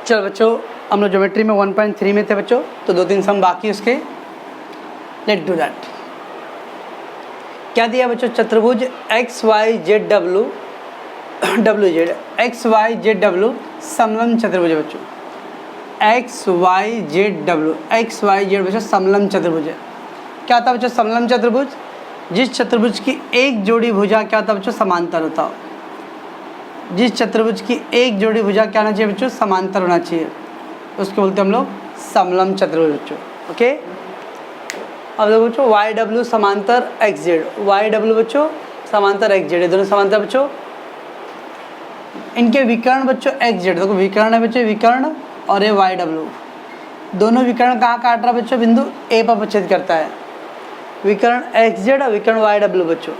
चलो बच्चों, हम लोग ज्योमेट्री में 1.3 में थे बच्चों, तो 2-3 सम बाकी उसके। Let do that. क्या दिया बच्चों? चतुर्भुज X Y Z W Z X Y Z W समलंब चतुर्भुज है बच्चों। एक्स वाई जेड बच्चों समलंब चतुर्भुज है। क्या था बच्चों समलंब चतुर्भुज? जिस चतुर्भुज की एक जोड़ी भुजा क्या था बच्चों? समांतर होता हो। जिस चतुर्भुज की एक जोड़ी भुजा क्या होना चाहिए बच्चों? समांतर होना चाहिए, उसको बोलते हैं हम लोग समलंब चतुर्भुज बच्चों। ओके, अब देखो बच्चों वाई डब्ल्यू समांतर एक्स जेड, वाई डब्ल्यू बच्चों समांतर एक्स जेड, ये दोनों समांतर बच्चों। इनके विकर्ण बच्चों एक्स जेड, देखो विकर्ण है बच्चों, विकर्ण और ये वाई डब्ल्यू, दोनों विकर्ण कहाँ काट रहा है बच्चों? बिंदु ए पर प्रच्छेद करता है। विकर्ण एक्स जेड और विकर्ण वाई डब्ल्यू बच्चों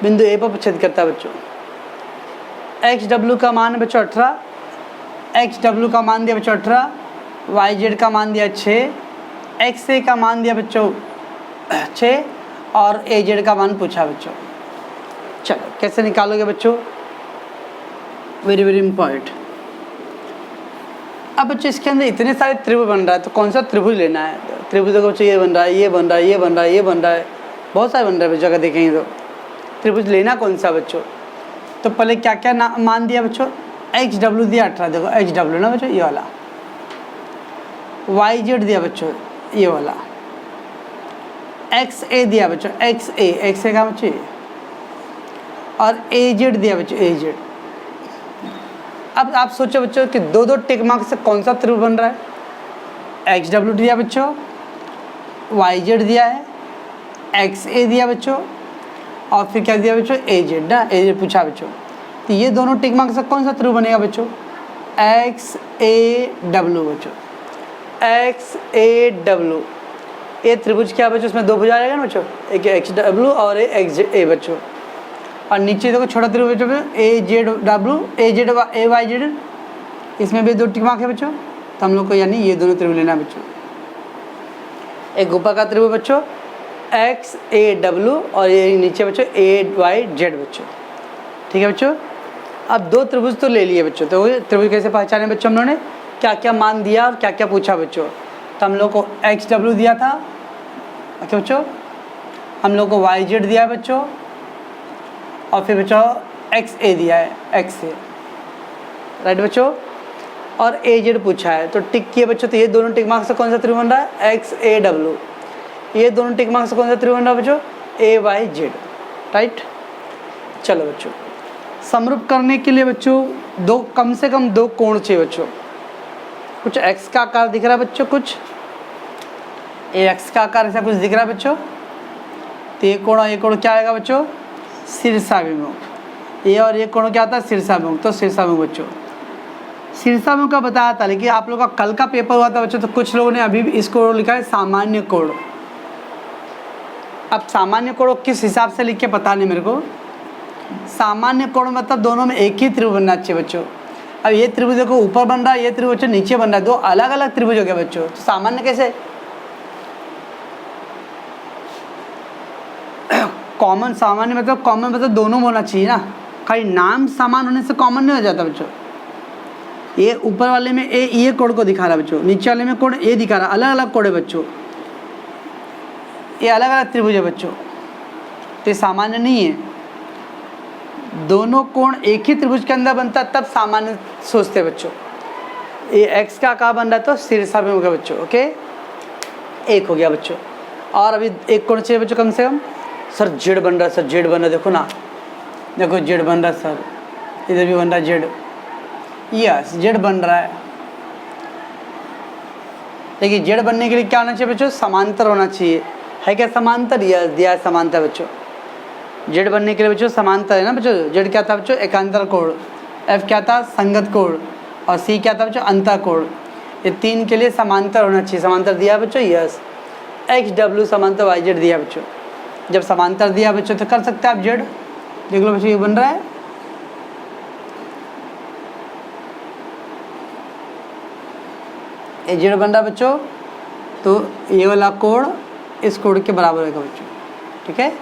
बिंदु ए पर प्रच्छेद करता है बच्चों। एक्स डब्ल्यू का मान है बच्चों 18, एक्स डब्ल्यू का मान दिया बच्चों 18, वाई जेड का मान दिया 6, एक्स ए का मान दिया बच्चों 6 और ए जेड का मान पूछा बच्चों। चलो कैसे निकालोगे बच्चों? Very very important. अब बच्चों इसके अंदर इतने सारे त्रिभुज बन रहा है, तो कौन सा त्रिभुज लेना है? त्रिभुज देखो बच्चों, ये बन रहा है, ये बन रहा है, ये बन रहा है, ये बन रहा है, बहुत सारे बन रहे हैं बच्चों। अगर देखेंगे तो त्रिभुज लेना कौन सा बच्चों? तो पहले क्या क्या मान दिया बच्चों? एक्स डब्ल्यू दिया 18, देखो एक्स डब्ल्यू ना बच्चों ये वाला, वाई जेड दिया बच्चों ये वाला, एक्स ए दिया बच्चों, एक्स ए का बच्चों ये, और ए जेड दिया बच्चों ए जेड। अब आप सोचो बच्चों कि दो दो टिक मार्क से कौन सा त्रिभुज बन रहा है? एक्स डब्ल्यू दिया बच्चों, वाई जेड दिया है, एक्स ए दिया बच्चों, और फिर क्या दिया बच्चों? ए जेड ना, ए जेड पूछा बच्चों। तो ये दोनों टिक मार्क से कौन सा त्रिभुज बनेगा बच्चों? एक्स ए डब्ल्यू बच्चों, एक्स ए डब्ल्यू। ये त्रिभुज क्या बच्चों? उसमें दो भुजा आएगा ना बच्चों, एक एक्स डब्ल्यू और एक एक्स ए बच्चों। और नीचे देखो छोटा त्रिभुज बच्चों A Z W, A Z A Y Z, इसमें भी दो टिक मार्क है बच्चों। तो हम लोग को यानी ये दोनों त्रिभुज लेना है बच्चों। एक ऊपर का त्रिभुज बच्चों एक्स ए डब्ल्यू और ये नीचे बच्चों ए वाई जेड बच्चों। ठीक है बच्चों, अब दो त्रिभुज तो ले लिए बच्चों। तो त्रिभुज कैसे पहचाने बच्चों? हम लोगों ने क्या क्या मान दिया और क्या क्या पूछा बच्चों? तो हम लोग को एक्स डब्ल्यू दिया था, ओके बच्चों, हम लोग को वाई जेड दिया है बच्चों, और फिर बच्चों एक्स ए दिया है, एक्स ए, राइट बच्चों, और ए जेड पूछा है। तो टिक किए बच्चों। तो ये दोनों टिक मार्क से कौन सा त्रिभुज बन रहा है? X A W. ये दोनों टिक मार्क से कौन सा त्रिभुज बन रहा है बच्चों? ए वाई जेड, राइट। चलो बच्चों, समरूप करने के लिए बच्चों दो कम से कम दो कोण चाहिए बच्चों। कुछ एक्स का आकार दिख रहा है बच्चों, कुछ ए एक्स का आकार ऐसा कुछ दिख रहा है बच्चों। तो ये कोण क्या आएगा बच्चों? शीर्षाभिमुख। ये और ये कोण क्या आता है? शीर्षाभिमुख। तो शीर्षाभिमुख बच्चों, शीर्षाभिमुख का बताया था, लेकिन आप लोग का कल का पेपर हुआ था बच्चों, तो कुछ लोगों ने अभी भी इसको लिखा है सामान्य कोण। अब सामान्य कोण किस हिसाब से लिख के पता नहीं मेरे को। सामान्य कोण मतलब दोनों में एक ही त्रिभुज बनना चाहिए बच्चों। अब ये त्रिभुज देखो ऊपर बन रहा है, ये त्रिभुज नीचे बन रहा है, दो अलग अलग त्रिभुज हो गया बच्चों। तो सामान्य कैसे? कॉमन, सामान्य मतलब कॉमन मतलब दोनों होना चाहिए ना, खाली नाम समान होने से कॉमन नहीं हो जाता बच्चों। ये ऊपर वाले में ये कोण को दिखा रहा है बच्चों, नीचे वाले में कोण ए दिखा रहा है, अलग अलग कोण है बच्चों, ये अलग अलग त्रिभुज है बच्चों। तो ये सामान्य नहीं है। दोनों कोण एक ही त्रिभुज के अंदर बनता है तब सामान्य सोचते हैं बच्चों। ये एक्स का आकार बन रहा है तो शीर्षाभिमुख है बच्चों। ओके, एक हो गया बच्चों। और अभी एक कोण चाहिए बच्चों कम से कम। सर जेड बन रहा है, सर जेड बन रहा है, देखो ना, देखो जेड बन रहा है सर, इधर भी बन रहा है जेड। यस, जेड बन रहा है। देखिए जेड बनने के लिए क्या होना चाहिए बच्चों? समांतर होना चाहिए। है क्या समांतर? यस, दिया है समांतर बच्चों। जेड बनने के लिए बच्चों समांतर है ना बच्चों। जेड क्या था बच्चों? एकांतर कोण। एफ क्या था? संगत कोण। और सी क्या था बच्चों? अंतः कोण। ये तीन के लिए समांतर होना चाहिए। समांतर दिया बच्चों, यस। एक्स डब्ल्यू समांतर वाई जेड दिया बच्चों। जब समांतर दिया बच्चों तो कर सकते हैं आप जेड। देख लो बच्चों, ये बन रहा है, ये जेड बन रहा है बच्चों। तो ये वाला कोण इस कोण के बराबर होगा बच्चों, ठीक है।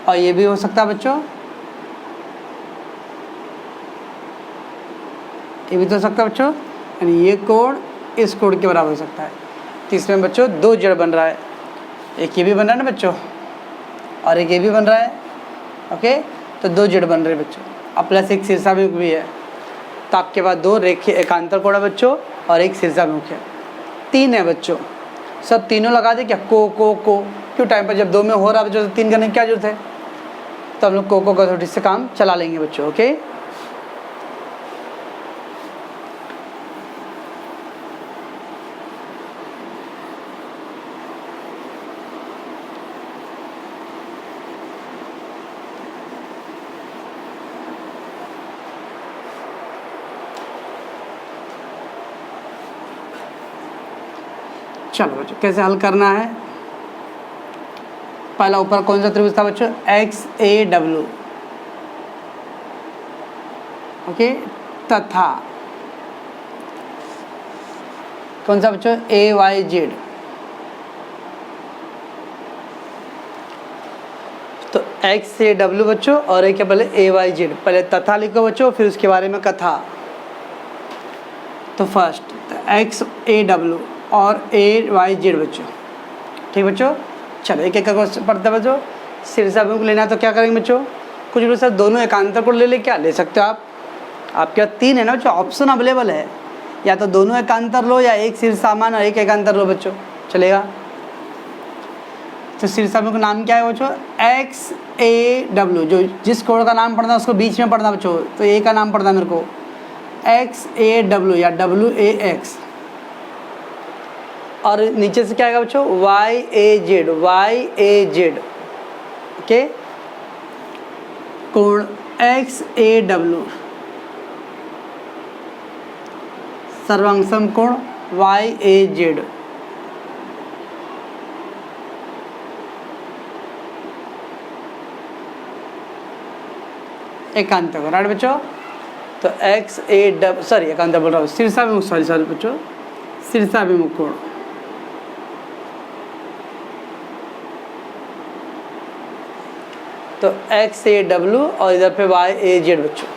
और ये भी हो सकता है बच्चों, ये भी तो हो सकता है बच्चों। यानी ये कोण इस कोण के बराबर हो सकता है। तो इसमें बच्चों दो जेड बन रहा है, एक ये भी बन रहा है ना बच्चों, और एक ये भी बन रहा है। ओके, तो दो जेड बन रहे हैं बच्चों, अब प्लस एक शीर्षाभिमुख भी है। तो आपके पास दो रेखीय एकांतर कोण है बच्चों और एक शीर्षाभिमुख है। तीन है बच्चों, सब तीनों लगा दे क्या? को क्यों टाइम पर जब दो में हो रहा है बच्चों तो तीन करने की क्या जरूरत है? तो हम लोग को कसौटी से काम चला लेंगे बच्चों। ओके, चलो बच्चों कैसे हल करना है। पहला ऊपर कौन सा त्रिभुज था बच्चों? X A W. ओके, तथा कौन सा बच्चों? ए वाई जेड। तो एक्स ए डब्ल्यू बच्चों और एक पहले ए वाई जेड, पहले तथा लिखो बच्चों फिर उसके बारे में कथा। तो फर्स्ट एक्स ए डब्ल्यू और ए वाई जेड बच्चों। ठीक बच्चों, चलो एक एक क्वेश्चन पढ़ते हैं बच्चों। शीर्षाभिमुख लेना है तो क्या करेंगे बच्चों? कुछ भी सर दोनों एकांतर कोण ले क्या ले सकते हो आप? आपके पास तीन है ना बच्चों, ऑप्शन अवेलेबल है, या तो दोनों एकांतर लो या एक शीर्षामान और एक एकांतर लो बच्चों, चलेगा। तो शीर्षाभिमुख नाम क्या है बच्चों? X A W. जो जिस कोण का नाम पढ़ना है उसको बीच में पढ़ना बच्चों, तो ए का नाम पढ़ना मेरे को एक्स ए डब्ल्यू या डब्ल्यू ए एक्स, और नीचे से क्या आएगा बच्चों? वाई ए जेड, वाई ए जेड। ओके, कोण एक्स ए डब्ल्यू, सर्वांग कोण वाई ए जेड। एकांतर कोण, राइट बच्चों। तो एक्स ए डब्ल्यू, सॉरी एकांतर बोल रहा हूँ, शीर्षाभिमुख, सॉरी बच्चों, शीर्षाभिमुख कोण। तो एक्स ए डब्ल्यू और इधर पे वाई ए जेड बच्चों,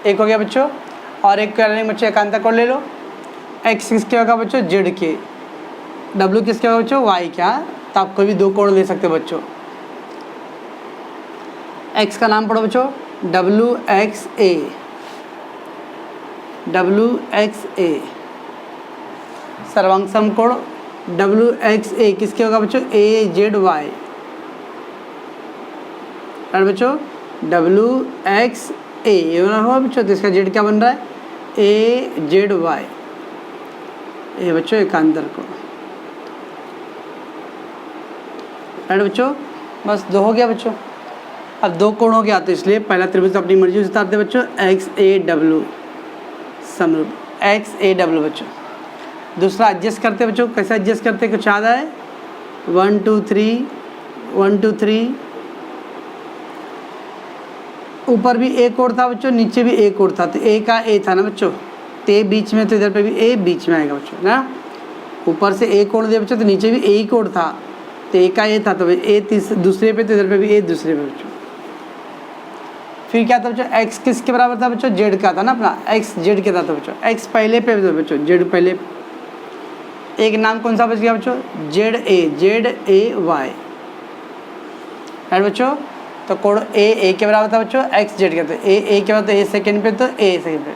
एक हो गया बच्चों। और एक कर लेंगे बच्चों एकांतर कोण ले लो। एक्स किसके होगा बच्चों? जेड के। डब्ल्यू किसके होगा बच्चों? वाई क्या। तो आप कोई भी दो कोण ले सकते हो बच्चों। एक्स का नाम पढ़ो बच्चों, डब्ल्यू एक्स ए, डब्ल्यू एक्स ए। सर्वांग कोण डब्ल्यू एक्स ए किसके होगा बच्चों? ए जेड वाई, बच्चों डब्ल्यू एक्स ए ये बना हुआ बच्चों, तो इसका जेड क्या बन रहा है? ए जेड वाई। ये बच्चों एकांतर कोण, राइट बच्चों। बस दो हो गया बच्चों। अब दो कोण हो गया तो इसलिए पहला त्रिभुज अपनी मर्जी से उतारते बच्चों, एक्स ए डब्ल्यू समरूप एक्स ए डब्ल्यू बच्चों। दूसरा एडजस्ट करते बच्चों, कैसे एडजस्ट करते कुछ याद है? 1 2 3 1 2 3। ऊपर भी एक कोण था बच्चों, नीचे भी एक कोण था, तो ए का ए था ना बच्चों, तो ए बीच में, तो इधर पे भी ए बीच में आएगा बच्चों ना। ऊपर से एक कोण दिया बच्चों तो नीचे भी ए ही कोण था, तो ए का ए था, तो ए दूसरे पे, तो इधर पे भी ए दूसरे पे बच्चों। फिर क्या था बच्चों? एक्स किसके बराबर था बच्चों? जेड का था ना अपना, एक्स जेड के था तो बच्चों एक्स पहले पे बच्चों, जेड पहले। एक नाम कौन सा बच गया बच्चों? जेड ए वाई, राइट बच्चों। तो कोण ए के बराबर था बच्चों, एक्स जेड के, तो ए के बराबर, तो ए सेकेंड पे, तो ए सेकेंड पे।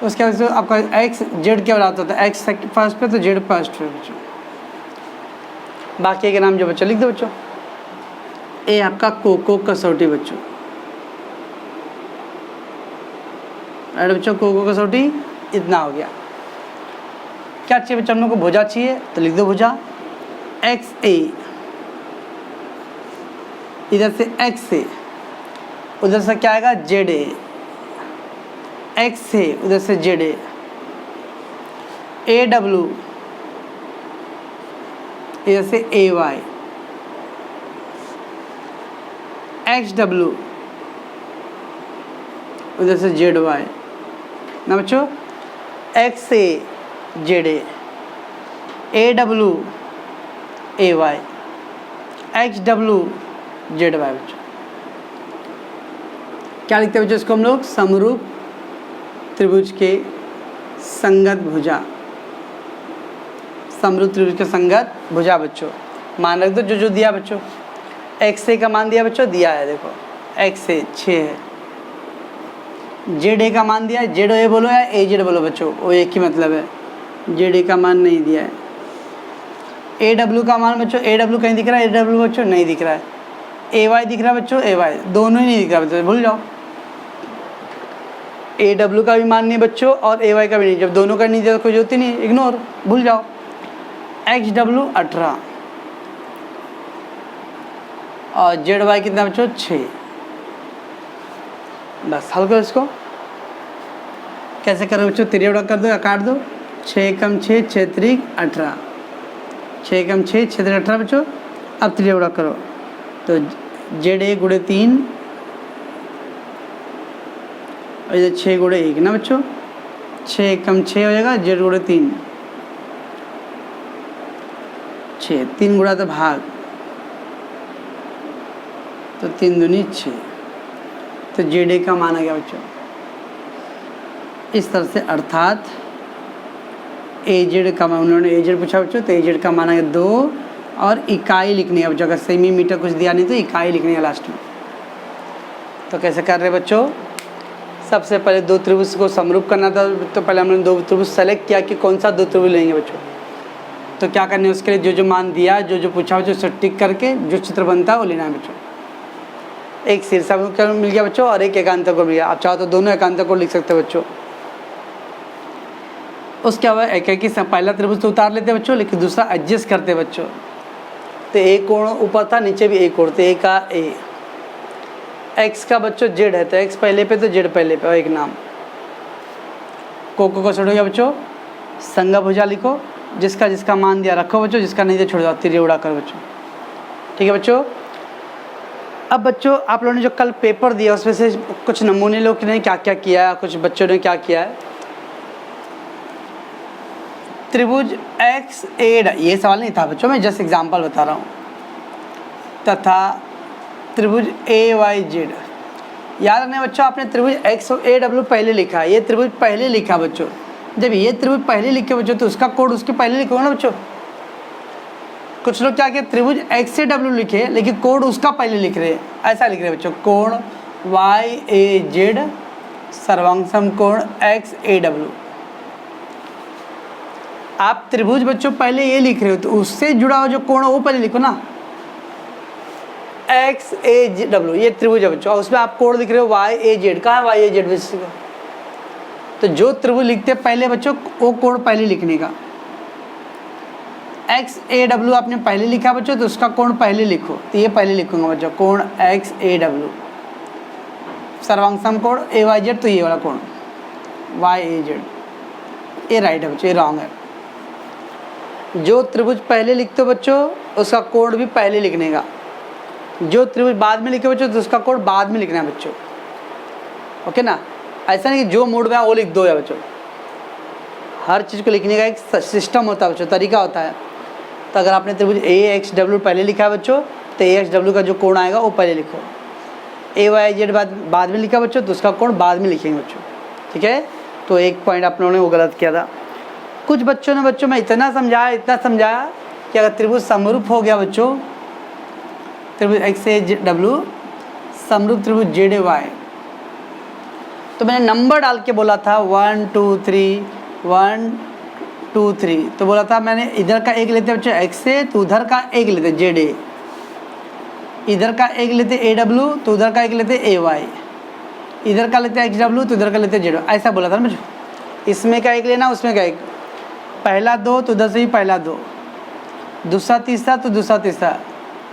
उसके बाद आपका एक्स जेड के बराबर था, एक्स फर्स्ट पे तो जेड फर्स्ट पे बच्चों। बाकी के नाम जो बच्चों लिख दो बच्चों। ए आपका कोको कसौटी बच्चों, राइट बच्चों, कोको कसौटी इतना हो गया। क्या चाहिए बच्चों हम लोग को? भुजा चाहिए, तो लिख दो भुजा एक्स ए, इधर से एक्स से, उधर से क्या आएगा? जेड ए, एक्स से उधर से जेड ए डब्ल्यू, इधर से ए वाई, एक्स डब्ल्यू, उधर से जेड वाई ना बच्चों। एक्स से Z A W A Y, X W Z Y बच्चों। क्या लिखते हैं बच्चों इसको हम लोग? समरूप त्रिभुज के संगत भुजा, समरूप त्रिभुज के संगत भुजा बच्चों। मान रख दो जो जो दिया बच्चों। एक्स ए का मान दिया बच्चों, दिया है देखो एक्स ए 6 है। जेड ए का मान दिया है, जेड ए बोलो या ए जेड बोलो बच्चों, वो एक ही मतलब है। जेड ए का मान नहीं दिया है। ए डब्ल्यू का मान बच्चों, ए डब्ल्यू कहीं दिख रहा है? ए डब्ल्यू बच्चों नहीं दिख रहा है। ए वाई दिख रहा है बच्चों, ए वाई दोनों ही नहीं दिख रहा बच्चों, भूल जाओ। ए डब्ल्यू का भी मान नहीं बच्चों और ए वाई का भी नहीं, जब दोनों का नहीं दिया तो कोई जरूरत ही नहीं, इग्नोर, भूल जाओ। एक्स डब्ल्यू 18 और जेड वाई कितना बच्चों 6। बस हल करो इसको। कैसे करो बच्चों? तिरिया उड़ा कर दो या काट दो। 6 कम 6 6 त्रिक 18, 6 कम 6 6 त्रिक 18 बच्चों। अब तिरिया उड़ा करो तो जेड ए गुणे 3 और इधर 6 गुणे 1 ना बच्चों। 6 कम 6 हो जाएगा, जेड गुणे 3 6, 3 गुणा तो भाग, तो 3 दूनी 6, तो जेड ए का मान आ गया बच्चों इस तरह से। अर्थात ए जेड का मान, उन्होंने ए जेड पूछा बच्चों, तो ए जेड का मान आ गया 2 और इकाई लिखनी है बच्चों। अगर सेमीमीटर कुछ दिया नहीं तो इकाई लिखनी है लास्ट में। तो कैसे कर रहे बच्चों? सबसे पहले दो त्रिभुज को समरूप करना था, तो पहले हमने दो त्रिभुज सेलेक्ट किया कि कौन सा दो त्रिभुज लेंगे बच्चों। तो क्या करने है उसके लिए, जो जो मान दिया, जो जो पूछा बच्चों, उसे टिक करके जो चित्र बनता है वो लेना है बच्चों। एक शीर्षक मिल गया बच्चों और एक एकांतर कोण मिल गया। आप चाहो तो दोनों एकांतर कोण लिख सकते हो बच्चों। उसके बाद एक एक ही पहला त्रिभुज तो उतार लेते बच्चों, लेकिन दूसरा एडजस्ट करते बच्चों। तो एक कोण ऊपर था, नीचे भी एक कोण, तो ए का ए, एक्स का बच्चों जेड है तो एक्स पहले पे तो जेड पहले पे, और एक नाम को छोड़ गया बच्चों। संगा भुजा लिखो, जिसका जिसका मान दिया रखो बच्चों, जिसका नहीं दिया छोड़ दो, तिरिया उड़ा कर बच्चों। ठीक है बच्चों। अब बच्चों आप लोगों ने जो कल पेपर दिया उसमें से कुछ नमूने लोग ने क्या क्या किया है, कुछ बच्चों ने क्या किया है। त्रिभुज एक्स ए, ये सवाल नहीं था बच्चों, मैं जस्ट एग्जांपल बता रहा हूँ। तथा त्रिभुज ए वाई जेड, याद रखना बच्चों आपने त्रिभुज एक्स और ए डब्ल्यू पहले लिखा है, ये त्रिभुज पहले लिखा बच्चों। जब ये त्रिभुज पहले लिखे बच्चों तो उसका कोड उसके पहले लिखो ना बच्चों। कुछ लोग क्या किया, त्रिभुज एक्स ए डब्ल्यू लिखे लेकिन कोड उसका पहले लिख रहे हैं, ऐसा लिख रहे हैं बच्चों। कोण वाई ए जेड सर्वांग कोण एक्स ए डब्ल्यू। आप त्रिभुज बच्चों पहले ये लिख रहे हो तो उससे जुड़ा हुआ जो कोण है वो पहले लिखो ना। एक्स ए डब्ल्यू ये त्रिभुज है बच्चों, उसमें आप कोण लिख रहे हो वाई ए जेड। कहाँ है वाई ए जेड बच्चों? तो जो त्रिभुज लिखते हैं पहले बच्चों वो कोण पहले लिखने का। एक्स ए डब्ल्यू आपने पहले लिखा बच्चों तो उसका कोण पहले लिखो, तो ये पहले लिखूंगा बच्चों, कोण एक्स ए डब्ल्यू सर्वांग कोण ए वाई जेड, तो ये वाला कोण वाई ए जेड, ये राइट है बच्चों, ये रॉन्ग है। जो त्रिभुज पहले लिखते हो बच्चों उसका कोण भी पहले लिखने का, जो त्रिभुज बाद में लिखे बच्चों तो उसका कोण बाद में लिखना है बच्चों। ओके ना, ऐसा नहीं कि जो मूड में है वो लिख दो या बच्चों। हर चीज़ को लिखने का एक सिस्टम होता है बच्चों, तरीका होता है। तो अगर आपने त्रिभुज ए एक्स डब्ल्यू पहले लिखा है बच्चों तो ए एक्स डब्ल्यू का जो कोण आएगा वो पहले लिखो। ए वाई जेड बाद में लिखा बच्चों तो उसका कोण बाद में लिखेंगे बच्चों। ठीक है, तो एक पॉइंट आप लोगों ने वो गलत किया था। कुछ बच्चों ने बच्चों में इतना समझाया कि अगर त्रिभुज समरूप हो गया बच्चों, त्रिभुज एक्स ए डब्ल्यू समरूप त्रिभुज जेड ए वाई, तो मैंने नंबर डाल के बोला था 1 2 3 1 2 3, तो बोला था मैंने इधर का एक लेते बच्चों एक्स ए तो उधर का एक लेते जेड ए, इधर का एक लेते ए डब्ल्यू तो उधर का एक लेते ए वाई, इधर का लेते एक्स डब्ल्यू तो उधर का लेते जेड, ऐसा बोला था ना बच्चों। इसमें का एक लेना उसमें का एक, पहला दो तो उधर से ही पहला दो, दूसरा तीसरा तो दूसरा तीसरा,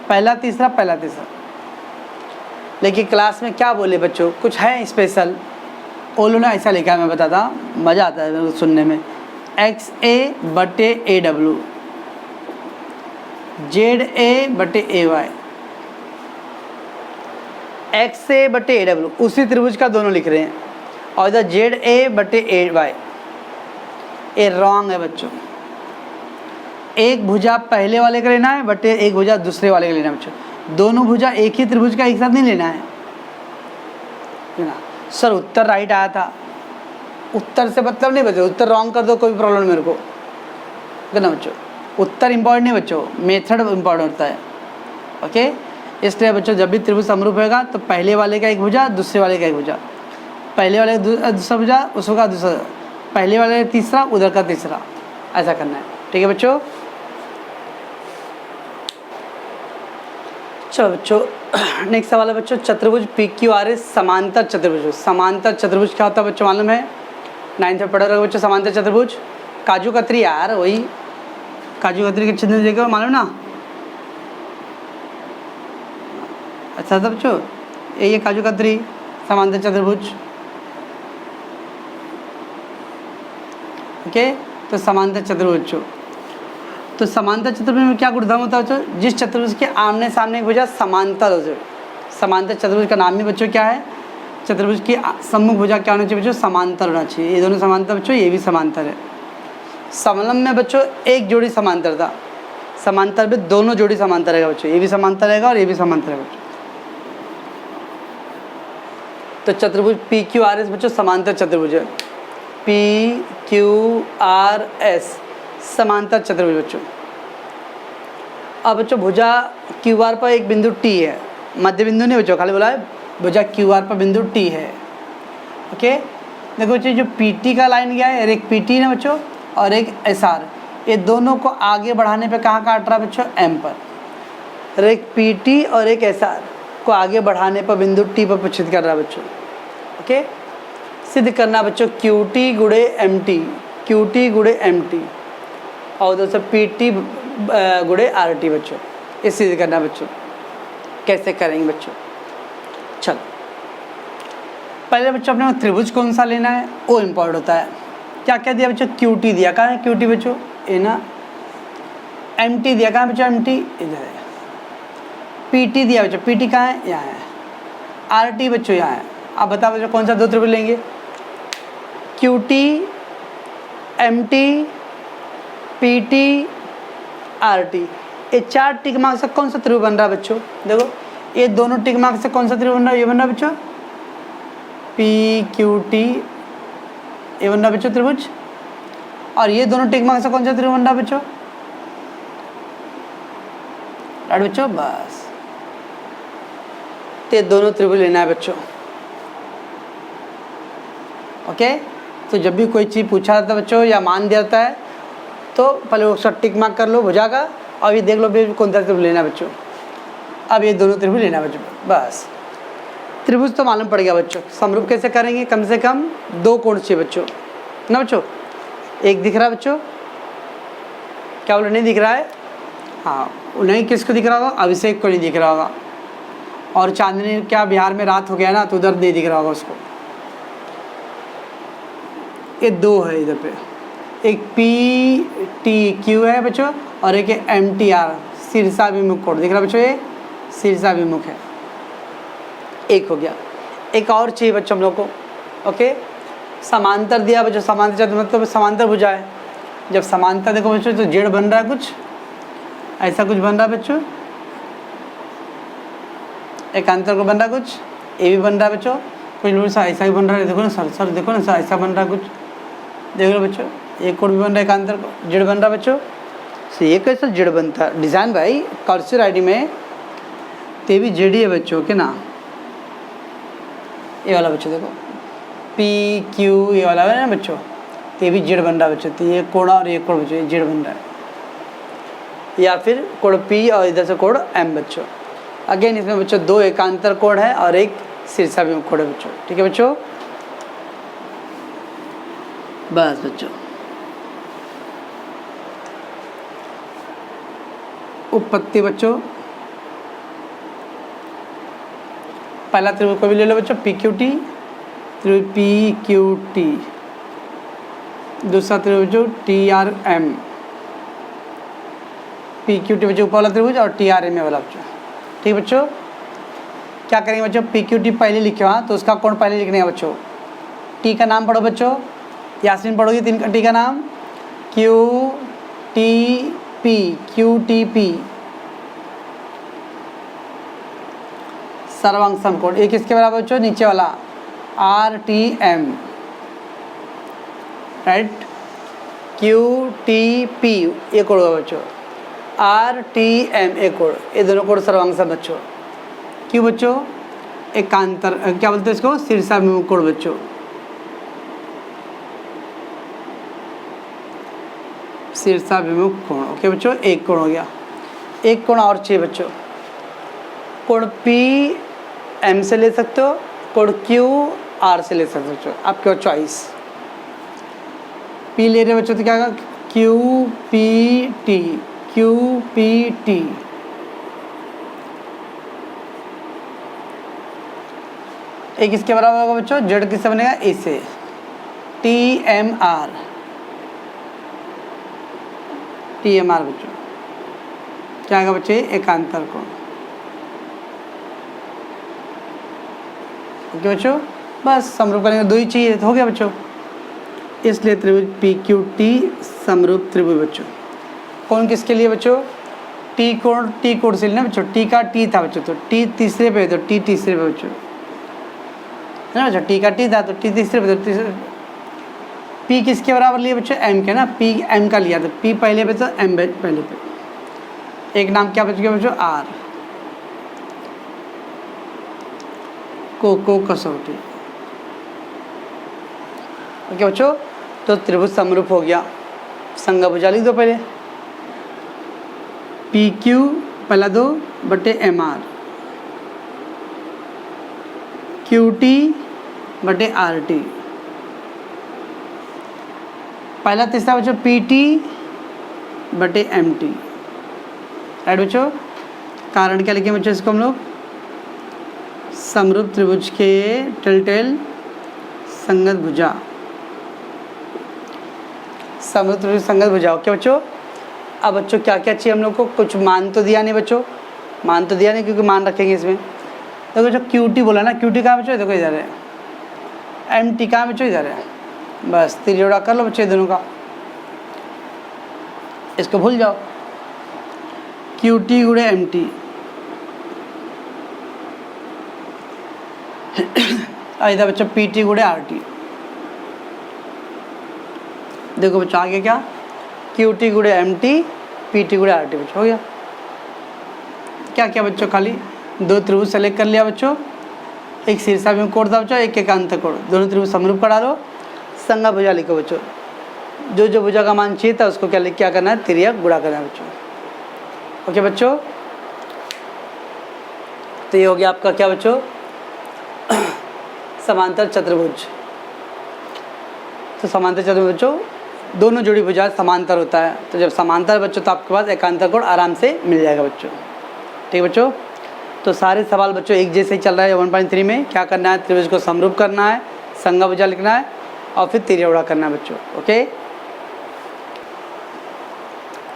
पहला तीसरा पहला तीसरा। लेकिन क्लास में क्या बोले बच्चों, कुछ है स्पेशल, ओलो ने ऐसा लिखा है, मैं बताता, मज़ा आता है सुनने में। एक्स ए बटे ए डब्ल्यू, जेड ए बटे ए वाई, एक्स ए बटे ए डब्ल्यू, उसी त्रिभुज का दोनों लिख रहे हैं, और इधर जेड ए बटे ए वाई, ये रॉन्ग है बच्चों। एक भुजा पहले वाले का लेना है बटे एक भुजा दूसरे वाले का लेना है बच्चों। दोनों भुजा एक ही त्रिभुज का एक साथ नहीं लेना है ना। सर उत्तर राइट आया था, उत्तर से मतलब नहीं बच्चों, उत्तर रॉन्ग कर दो कोई प्रॉब्लम नहीं मेरे को, है ना बच्चों। उत्तर इम्पॉर्टेंट नहीं बच्चों, मेथड इम्पॉर्टेंट होता है। ओके, इसलिए बच्चों जब भी त्रिभुज समरूप होगा तो पहले वाले का एक भुजा, दूसरे वाले का एक भुजा, पहले वाले का दूसरा भुजा, उसका दूसरा, पहले वाले का तीसरा, उधर का तीसरा, ऐसा करना है। ठीक है बच्चों। चलो बच्चों नेक्स्ट सवाल है बच्चों, चतुर्भुज PQRS समांतर चतुर्भुज। समांतर चतुर्भुज क्या होता है बच्चों मालूम है? 9th में पढ़ा रहे बच्चों समांतर चतुर्भुज। काजू कतरी यार, वही काजू कतरी के चिन्ह देखो मालूम ना। अच्छा था बच्चों, ये काजू कतरी समांतर चतुर्भुज। ओके, तो समांतर चतुर्भुज बच्चों, तो समांतर चतुर्भुज में क्या गुणधर्म होता है बच्चों? जिस चतुर्भुज के आमने सामने एक भुजा समांतर हो जाए। समांतर चतुर्भुज का नाम ही बच्चों क्या है? चतुर्भुज की सम्मुख भुजा क्या होना चाहिए बच्चों? समांतर होना चाहिए। ये दोनों समांतर बच्चों, ये भी समांतर है। समलंब में बच्चों एक जोड़ी समांतर था, समांतर में दोनों जोड़ी समांतर रहेगा बच्चों, ये भी समांतर रहेगा और ये भी समांतर रहेगा बच्चों। तो चतुर्भुज PQRS बच्चों समांतर चतुर्भुज है। PQRS समांतर चतुर्भुज बच्चों। अब बच्चों भुजा QR पर एक बिंदु T है, मध्य बिंदु नहीं बच्चों, खाली बोला है भुजा QR पर बिंदु T है। ओके, देखो बच्चों जो PT का लाइन गया है, एक PT है बच्चों और एक SR, ये दोनों को आगे बढ़ाने पे कहाँ काट रहा है बच्चों? M पर। एक PT और एक SR को आगे बढ़ाने पर बिंदु T पर प्रक्षेपित कर रहा है बच्चों। ओके, सिद्ध करना बच्चों QT गुणे MT, QT गुणे MT और उधर से PT गुणे RT बच्चों, ये सिद्ध करना बच्चों। कैसे करेंगे बच्चों? चलो पहले बच्चों अपने को त्रिभुज कौन सा लेना है वो इम्पोर्टेंट होता है। क्या क्या दिया बच्चों? QT दिया, कहाँ है QT बच्चों? ये ना। MT दिया, कहाँ है बच्चों? MT इधर है। PT दिया बच्चों, PT कहाँ है? यहाँ है। RT बच्चों यहाँ है। आप बताओ बच्चों कौन सा दो त्रिभुज लेंगे? QT, MT, PT, RT, ये चार टिक मार्क से कौन सा त्रिभुज बन रहा है बच्चों? देखो ये दोनों टिक मार्क से कौन सा त्रिभुज बन रहा है? ये बन रहा है बच्चों PQT, ये बन रहा है बच्चों त्रिभुज। और ये दोनों टिक मार्क से कौन सा त्रिभुज बन रहा है बच्चों? राइट बच्चों, बस ये दोनों त्रिभुज लेना है बच्चों। ओके, तो जब भी कोई चीज़ पूछा जाता है बच्चों या मान दिया जाता है तो पहले उसका टिक मार्क कर लो भुजा का और ये देख लो भी कौन सा त्रिभुज लेना है बच्चों। अब ये दोनों त्रिभुज लेना है बच्चों, बस। त्रिभुज तो मालूम पड़ गया बच्चों। समरूप कैसे करेंगे? कम से कम दो कोण चाहिए बच्चों ना बच्चों। एक दिख रहा है बच्चों, क्या बोले नहीं दिख रहा है? हाँ, नहीं किसको दिख रहा होगा? अभिषेक को नहीं दिख रहा होगा। और चांदनी क्या बिहार में रात हो गया ना तो उधर नहीं दिख रहा होगा उसको। ये दो है इधर पे, एक PTQ है बच्चों और एक MTR शीर्षाभिमुख कोण दिख रहा है बच्चों, ये शीर्षाभिमुख है। एक हो गया, एक और चाहिए बच्चों हम लोग को। ओके, समांतर दिया बच्चों, समांतर मतलब समांतर भुजा है। जब समांतर देखो बच्चों तो जेड बन रहा है, कुछ ऐसा कुछ बन रहा है बच्चों। एकांतर को बन रहा है कुछ, ये भी बन रहा है बच्चों, कुछ लोग ऐसा ही बन रहा है। देखो ना सर देखो ना सर, ऐसा बन रहा है कुछ, देख लो बच्चों। एक कोण भी बन रहा है एकांतर को, जेड बन रहा है बच्चों। तो ये कैसा जेड बनता है? डिज़ाइन भाई कर्सर आईडी में ते भी जेड ही है बच्चों के ना। ये वाला बच्चों देखो PQ, ये वाला है ना बच्चों, ते भी जेड बन रहा है बच्चों। तो ये कोण और ये कोण बच्चों, ये जेड बन रहा है। या फिर कोण P और इधर से कोण M बच्चों। अगेन इसमें बच्चों दो एकांतर कोण है और एक शीर्षाभिमुख कोण है बच्चों। ठीक है बच्चों, बस बच्चों। उपपत्ति बच्चों, पहला त्रिभुज को भी ले लो बच्चों PQT, त्रिभुज PQT। दूसरा त्रिभुज TRM, PQT बच्चों ऊपर वाला त्रिभुज और TRM वाला बच्चों। ठीक है बच्चों, क्या करेंगे बच्चों? PQT पहले लिखे वहाँ तो उसका कोण पहले लिखने है बच्चों। T का नाम पढ़ो बच्चों, यास्मीन पढ़ोगी तीन का T का नाम QTP, QTP सर्वांग समकोण। ये किसके बराबर बच्चों? नीचे वाला RTM। Right, Q T P ये कोड होगा बच्चों, आर टी एम एक कोड, ये दोनों कोड सर्वांग सब बच्चों। क्यों बच्चों? एकांतर, क्या बोलते हैं इसको, शीर्षाभिमुख कोण बच्चों। शीर्षाभिमुख कोण, ओके बच्चों, एक कोण हो गया। एक कोण और चाहिए बच्चों, कोण पी एम से ले सकते हो, कोण क्यू आर से ले सकते हो बच्चों, आपके चॉइस। पी ले रहे बच्चों तो क्या होगा, Q P T, Q P T. एक इसके बराबर होगा बच्चों, जेड किससे बनेगा, ए से, T M R, T M R बच्चों क्या आएगा बच्चे, एकांतर कोण। ओके बच्चों, बस समरूप करेंगे, दो ही चाहिए तो हो गया बच्चों। इसलिए त्रिभुज पी क्यू टी समरूप त्रिभुज बच्चों। कौन किसके लिए बच्चों, टी कोण से लेना बच्चों, टी का टी था बच्चों, तो टी तीसरे पे, तो टी तीसरे पे बच्चों, है ना बच्चों, टी का टी था तो टी तीसरे पे, तो तीसरे। पी किसके बराबर लिए बच्चों, एम के ना, पी एम का लिया, तो पी पहले पे तो एम पहले पे। एक नाम क्या बच गया बच्चों, आर, को कसौटी। ओके बच्चों, तो त्रिभुज समरूप हो गया। संज्ञाभुजा लिख दो पहले, पी क्यू पहला 2 बटे एम आर, क्यू टी बटे आर टी, पहला तीसरा बच्चों पी टी बटे एम टी। राइट बच्चों, कारण क्या लिखे बच्चों इसको हम लोग, समरूप त्रिभुज के टेल संगत भुजा, समरूप त्रिभुज संगत भुजा। ओके बच्चों, अब बच्चों क्या क्या चाहिए हम लोग को, कुछ मान तो दिया नहीं बच्चों, मान तो दिया नहीं क्योंकि मान रखेंगे इसमें। तो बच्चों क्यू टी बोला ना, क्यू टी कहाँ बच्चों, देखो इधर है, एम टी कहाँ बच्चों, इधर है। बस त्रिजोड़ा कर लो बच्चों दोनों का, इसको भूल जाओ, क्यू टी गुणे एम टी। इधर बच्चों पी टी गुणे आर टी। देखो बच्चों आगे क्या, क्यू टी गुणे एम टी, पी टी गुणे आर टी बच्चों, हो गया। क्या क्या बच्चों, खाली 2 त्रिभुज सेलेक्ट कर लिया बच्चों, एक शीर्षाभिमुख कोण था बच्चों, एक एकांतर कोण, दोनों त्रिभुज समरूप का डालो, संज्ञा भुजा लिखो बच्चों, जो भुजा का मान चाहिए था उसको क्या करना है, तिर्यक गुणा करना है बच्चों। ओके बच्चों, तो ये हो गया आपका क्या बच्चों, समांतर चतुर्भुज। तो समांतर चतुर्भुज बच्चों, दोनों जोड़ी भुजा समांतर होता है, तो जब समांतर बच्चों तो आपके पास एकांतर कोण आराम से मिल जाएगा बच्चों। ठीक बच्चों, तो सारे सवाल बच्चों एक जैसे ही चल रहा है 1.3 में। क्या करना है, त्रिभुज को समरूप करना है, संज्ञा भुजा लिखना है और फिर तिर्यक गुणा करना है बच्चों। ओके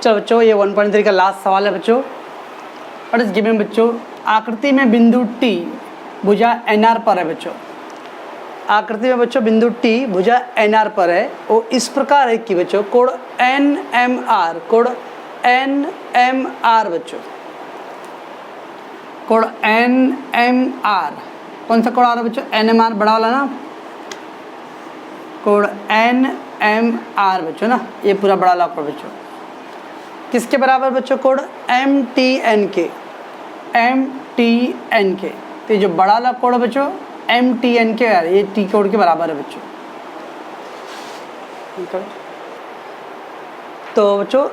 चलो बच्चों, ये 1.3 का लास्ट सवाल है बच्चों। और इस गिवन बच्चों, आकृति में बिंदु टी भुजा एनआर पर है बच्चों, आकृति में बच्चों बिंदु टी भुजा एनआर पर है, वो इस प्रकार है कि बच्चों कोण एन एम आर, कोण एन एम आर बच्चों, कोण एन एम आर, कौन सा कोण आ रहा है बच्चों, एन एम आर बड़ा वाला ना, कोण एन एम आर बच्चों ना, ये पूरा बड़ा वाला कोण बच्चों, किसके बराबर बच्चों, कोण एम टी एन के, एम टी एन के। तो ये जो बड़ा वाला कोण बच्चों एम टी एन के, यार ये टी कोण के बराबर है बच्चों। तो बच्चों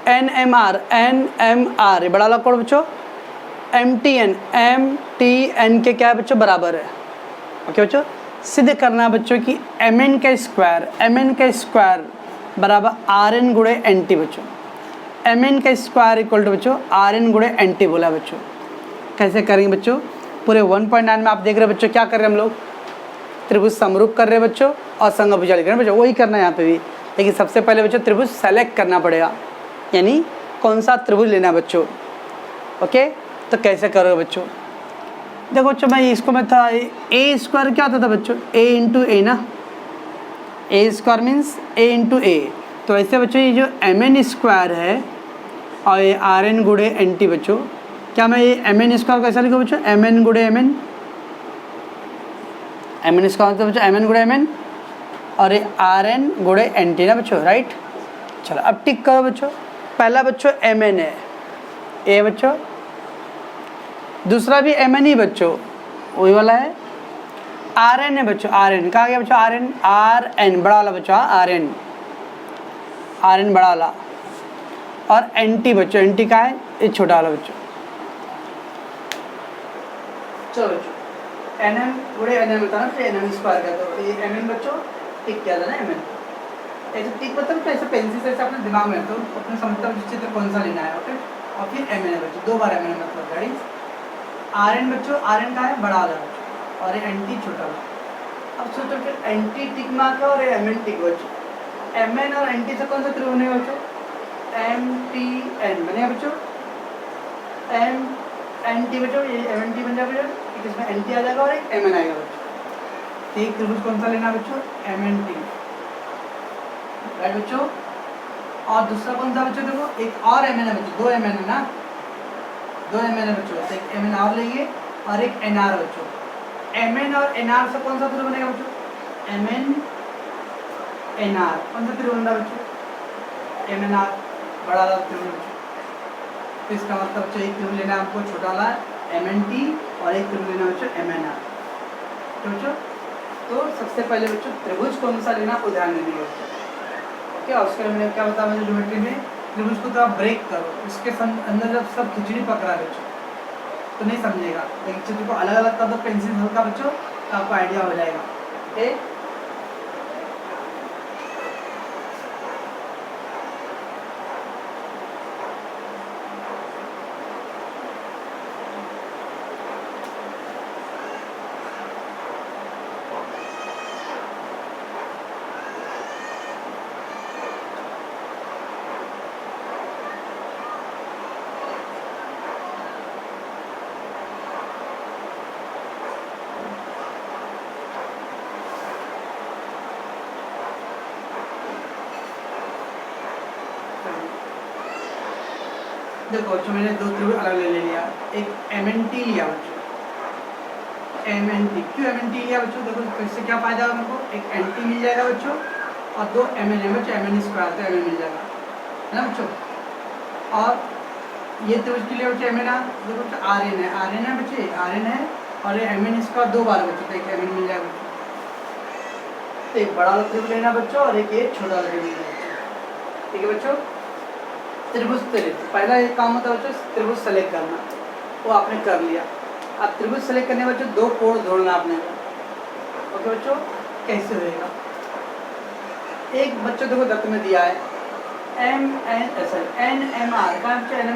एन एम आर ये बड़ा वाला कोण बच्चों, एम टी एन के क्या है बच्चों, बराबर है। ओके बच्चों, सिद्ध करना है बच्चों कि एम एन का स्क्वायर बराबर आर एन गुणे एन टी बच्चों, एम एन का स्क्वायर इक्वल टू बच्चों आर एन गुणे एन टी बोला बच्चों। कैसे करेंगे बच्चों, पूरे 1.9 में आप देख रहे हैं बच्चों क्या कर रहे हैं हम लोग, त्रिभुज समरूप कर रहे हैं बच्चों और संज्ञा भुजा लिख रहे हैं बच्चों, वही करना है यहाँ पे भी। लेकिन सबसे पहले बच्चों त्रिभुज सेलेक्ट करना पड़ेगा, यानी कौन सा त्रिभुज लेना है बच्चों। ओके, तो कैसे करोगे बच्चों, देखो बच्चों मैं था ए स्क्वायर क्या होता था बच्चों, ए इंटू ए ना, ए स्क्वायर मीन्स ए इंटू ए। तो ऐसे बच्चों ये जो एम एन स्क्वायर है और ये आर एन गुणे एन टी बच्चों, क्या मैं ये एम एन स्क्वायर कैसा लिखूँ बच्चों, एम एन गुणे एम एन स्क्वायर होता है बच्चों एम एन गुणे एम एन, और ये आर एन गुणे एन टी ना बच्चों, राइट। चलो अब टिक करो बच्चों। पहला बच्चों एम एन है ए बच्चों, दूसरा भी एम एन ही बच्चों वही वाला है। आर एन है बच्चों, आर एन कहाँ गया बच्चों, आर एन बड़ा वाला बच्चों, आर एन बड़ा वाला। और एन टी बच्चों, एन टी कहाँ है, ये छोटा वाला बच्चों। चलो बच्चों एन एम गुणे एन एम होता है ना, तो एन एम स्क्वायर का, तो ये एम एन बच्चों टिक किया था ना एम एन। ऐसे टिक मतलब तो ऐसे पेंसिल से अपने दिमाग में, तो अपने समझता हूँ चित्र कौन सा लेना है, ओके। और फिर एम एन है बच्चों, 2 बार एम एन मतलब गाड़ी। आर एन बच्चों, आर एन कहाँ है, बड़ा वाला बच्चों, और ये एन टी छोटा वाला। अब सोचो फिर एन टी टिक मार्क है और ये एम एन टिक बच्चों। एम एन और एन टी से कौन सा त्रिभुज बनेगा बच्चों, एम टी एन बनेगा बच्चों। एम एन टी बच्चों, ये एम एन टी बन जाएगा बच्चों, इसमें एन टी आ जाएगा और एक एम एन आएगा बच्चों। एक त्रिभुज कौन सा लेना बच्चों, एम एन टी, राइट बच्चों। और दूसरा कौन सा बच्चों, देखो एक और एम एन है बच्चों, 2 एम एन है ना, 2 एम एन है बच्चों, तो एक एम एन और लेंगे और एक एन आर बच्चों। एम एन और एन आर से कौन सा त्रिभुज बनेगा बच्चों, एम एन एन आर, कौन सा त्रिभुज बन रहा है बच्चों, एम एन आर बड़ा वाला त्रिभुज बच्चों। तो इसका मतलब बच्चों एक त्रिभुज लेना है हमको छोटा वाला एम एन टी, और एक त्रिभुज लेना बच्चों एम एन आर। तो बच्चों तो सबसे पहले बच्चों त्रिभुज कौन सा लेना आपको ध्यान देने बच्चों, ओके। और उसके लिए मैंने क्या बताया, मुझे ज्योमेट्री में त्रिभुज को तो आप ब्रेक करो, उसके अंदर जब सब खिचड़ी पकड़ा है बच्चों तो नहीं समझेगा, लेकिन चित्र को अलग अलग कर दो पेंसिल हल्का बच्चों, तो आपको आइडिया हो जाएगा, ओके। देखो बच्चों मैंने 2 त्रिभुज अलग ले लिया, एक एम एन टी लिया बच्चों, एम एन टी। क्यों एम एन टी लिया बच्चों, देखो तो इससे क्या फायदा होगा हमको, एक एन टी मिल जाएगा बच्चों और 2 एम एन है बच्चों, एम एन स्क्वायर तो एम एन मिल जाएगा, है ना बच्चों। और ये त्रिभुज के लिए बच्चों एम एन आर, देखो बच्चों आर एन है बच्चे, आर एन है और ये एम एन स्क्वायर 2 बार बच्चों, तो एक एम एन मिल जाएगा बच्चों। तो एक बड़ा वाला त्रिभुज लेना बच्चों और एक ये छोटा वाला त्रिभुज लेना बच्चों, ठीक है बच्चों। त्रिभुज सेलेक्ट, पहला एक काम होता है बच्चों त्रिभुज सेलेक्ट करना, वो आपने कर लिया। अब त्रिभुज सेलेक्ट करने बच्चों 2 कोण ढूंढना आपने, ओके बच्चों। कैसे होएगा, एक बच्चों देखो दत्त में दिया है M N N M R, कहाँ बच्चों एन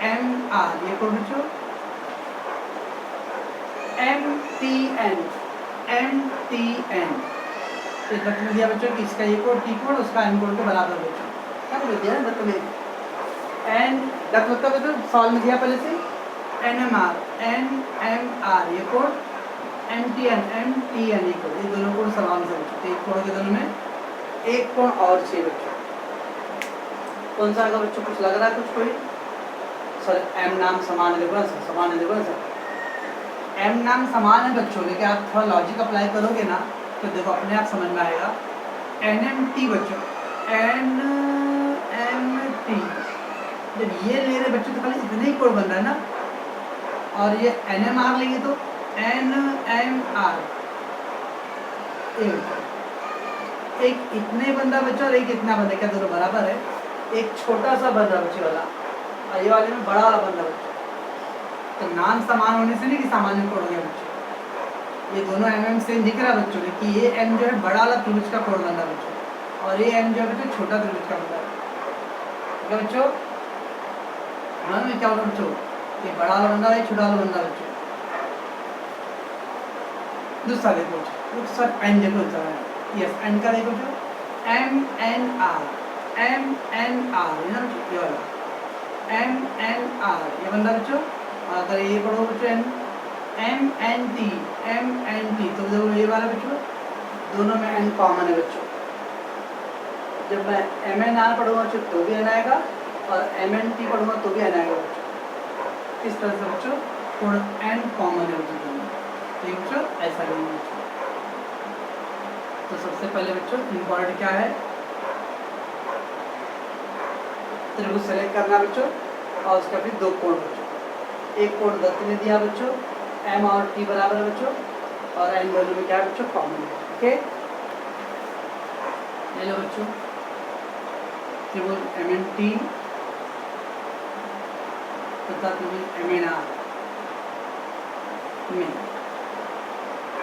एम आर, ये कोण बच्चों एम टी एन, तो दत्त में दिया बच्चों कि इसका ये कोण टी कोण उसका एन कोण के बराबर बच्चों, दिया ना दत्त में। एन दत्त मतलब तो सॉल्व में दिया पहले से एन एम आर ये कोण, एम टी एन ये कोण, ये दोनों कोण समान से बच्चों, एक कोण के दोनों में एक कोण और चाहिए बच्चों। कौन सा आएगा बच्चों, कुछ लग रहा है कुछ कोई, सर एम नाम समान है, देखो ना सर समान है, देखो ना सर एम नाम समान है बच्चों, लेकिन आप थोड़ा लॉजिक अप्लाई करोगे ना तो देखो अपने आप समझ में आएगा। एन एम टी बच्चों, एन एम टी, जब ये ले रहे बच्चों तो खाली इतने ही कोण बन रहा है ना, और ये एन एम आर लेंगे तो एन एम आर, एक इतने बन रहा बच्चों और एक इतना बन रहा, क्या दोनों बराबर है, एक छोटा सा बन रहा बच्चे वाला और ये वाले में बड़ा वाला बन रहा बच्चों। तो नाम समान होने से नहीं कि सामान्य कोण हो गया बच्चों, ये दोनों एम एम सेम दिख रहा है बच्चों, कि ये एम जो है बड़ा वाला त्रिभुज का कोण बन रहा बच्चों और ये एम जो है बच्चों छोटा त्रिभुज का बन रहा है, ठीक है बच्चों। हाँ में क्या होगा बच्चों, ये बड़ा वाला बन रहा है, छोटा वाला बन रहा है बच्चों। दूसरा देखो सर एन देखो सर, यस एन का देखो जो एम एन आर है ना ये वाला एम एन आर ये बन रहा बच्चों। अगर ये पढ़ो बच्चों एम एन टी तो देखो ये वाला बच्चों दोनों में एन कॉमन है बच्चों। जब मैं एम एन आर पढ़ूंगा बच्चों तो भी एन आएगा और एम एन टी पढ़ूंगा तो भी एन आएगा बच्चों। इस तरह से बच्चों थोड़ा एन कॉमन है बच्चों दोनों, ठीक बच्चों ऐसा नहीं बच्चों। तो सबसे पहले बच्चों इम्पॉर्टेंट क्या है, त्रिभुज सेलेक्ट करना बच्चों और उसका फिर दो कोण बच्चों। एक कोण दत्त ने दिया बच्चों m और t बराबर है बच्चों, और n दोनों में क्या है बच्चों कॉमन है। ओके, ले लो बच्चों त्रिभुज MNT तथा त्रिभुज MNR में।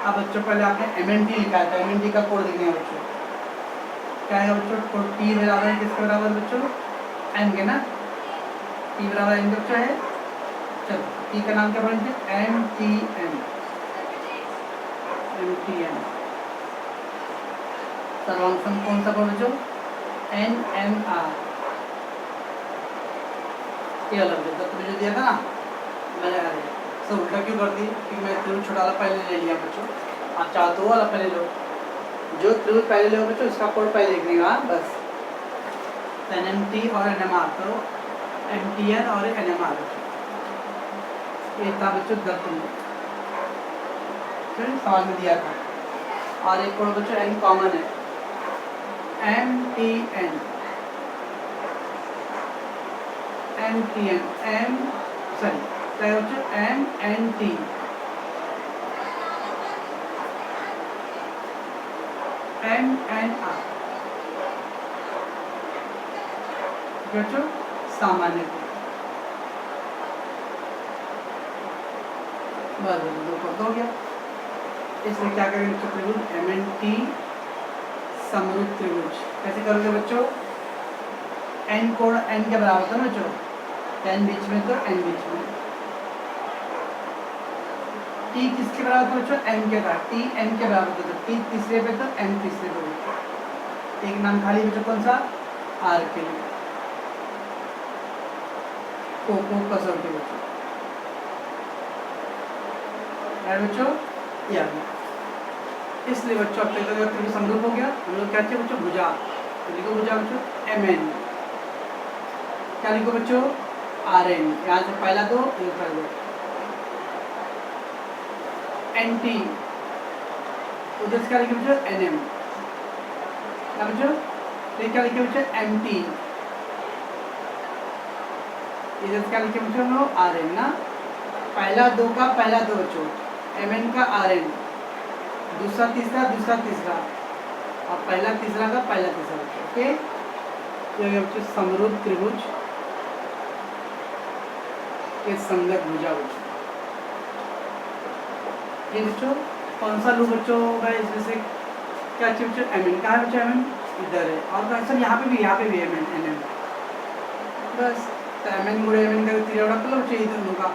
अब बच्चों पहले आपने MNT लिखा है तो MNT का कोण लिखना है बच्चों। क्या है बच्चों, कोण t बराबर है किसके बराबर बच्चों, n के ना, t बराबर n बच्चों है। चलो t का नाम क्या पढ़ेंगे, MTN। सर्वांग कौन सा कोण बच्चों, NMR। ये अलग है, तो मुझे दिया था ना, मैंने सब उल्टा क्यों कर दी, क्योंकि मैं त्रिभुज छोटा वाला पहले ले लिया बच्चों। आप चाहो तो वो वाला पहले लो, जो त्रिभुज पहले लो बच्चों इसका कोण पहले लिख देगा बस। NMT और NMR करो, MTN और NMR बच्चों। ये था बच्चों दत्त में, फिर सवाल में दिया था। और एक कोण बच्चों n कॉमन है, MTN M सॉरी क्या बच्चों MNT MNR बच्चों सामान्य बस दो पद हो गया। इसमें क्या करेंगे बच्चों, त्रिभुज MNT समरूप त्रिभुज कैसे करोगे बच्चों, n कोण n के बराबर था बच्चों, n बीच में तो n बीच में, t किसके बराबर था बच्चों, m के था, t n के बराबर था, तो t तीसरे पे तो m तीसरे पे। एक नाम खाली बच्चों कौन सा, r के लिए, को कसौटी बच्चों है बच्चों या। इसलिए बच्चों अब तक त्रिभुज समरूप हो गया। हम लोग क्या चाहिए बच्चों, भुजा, तो लिखो भुजा बच्चों MN, क्या लिखो बच्चों RN, यहाँ से पहला दो ये कर दो, NT उधर से क्या लिखे बच्चों NM, क्या बच्चों फिर क्या लिखे बच्चों MT, इधर से क्या लिखे बच्चों हम लोग RN ना, पहला दो का पहला दो बच्चों, MN का RN, दूसरा तीसरा और पहला तीसरा का पहला तीसरा बच्चों। ओके, ये हो गया बच्चों समरूप त्रिभुज के संगत भुजा बच्चों। ये बच्चों कौन सा लू बच्चों होगा, इसमें से क्या चाहिए बच्चों, MN कहाँ है बच्चों, MN इधर है, और सर यहाँ पे भी MN NM बस, तो MN गुणे MN का त्रिज्या कर लो बच्चों, ये दोनों का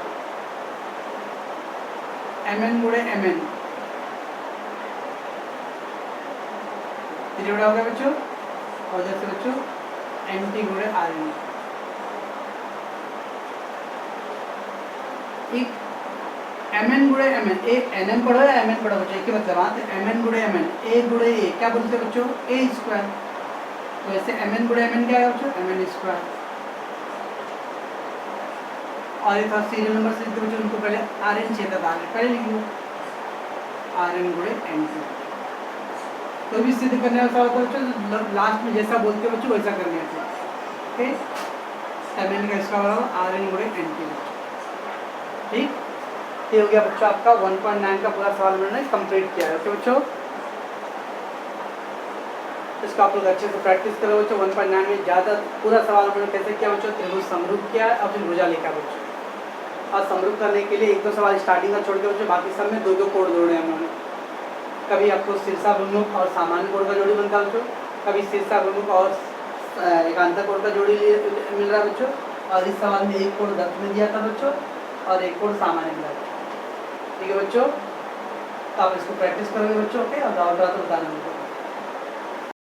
MN गुणे MN त्रिज्या हो गया बच्चों, और जैसे बच्चों MT गुणे RN। एक MN गुणे MN, एक NM पढ़ो या MN पढ़ो बच्चों, एक ही मतलब बात है। MN गुणे MN, A गुणे A क्या बोलते हैं बच्चों, A स्क्वायर, तो ऐसे MN गुणे MN क्या है बच्चों, MN स्क्वायर। और एक था सीरियल नंबर से बच्चों, उनको पहले RN चाहिए था, पहले लिख लो RN गुणे NT। तो भी सिद्ध करने वाला होता है बच्चों, लास्ट में जैसा बोलते हो बच्चों वैसा करने हैं। ओके, MN का इसका बराबर RN गुणे NT, ठीक। ये हो गया बच्चों आपका 1.9 का पूरा सवाल मैंने कंप्लीट किया है। ओके बच्चों, इसको आप लोग अच्छे से प्रैक्टिस करो बच्चों। 1.9 में ज़्यादा पूरा सवाल मैंने कैसे किया बच्चों, त्रिभुज समरूप किया और फिर भुजा लिखा बच्चों। और समरूप करने के लिए एक दो सवाल स्टार्टिंग का छोड़ के बच्चों बाकी सब में दो दो कोण जोड़े हैं उन्होंने। कभी आपको शीर्षाभिमुख और सामान्य कोण का जोड़ी बनता है बच्चों, कभी शीर्षाभिमुख और एकांतर कोण का जोड़ी मिल रहा है बच्चों। और इस सवाल में एक कोण दत्त में दिया था बच्चों और एक कोण सामान्य मिला था। ठीक है बच्चों, तो आप इसको प्रैक्टिस करोगे बच्चों। ओके, और डाउट रहा तो बताना मुझे।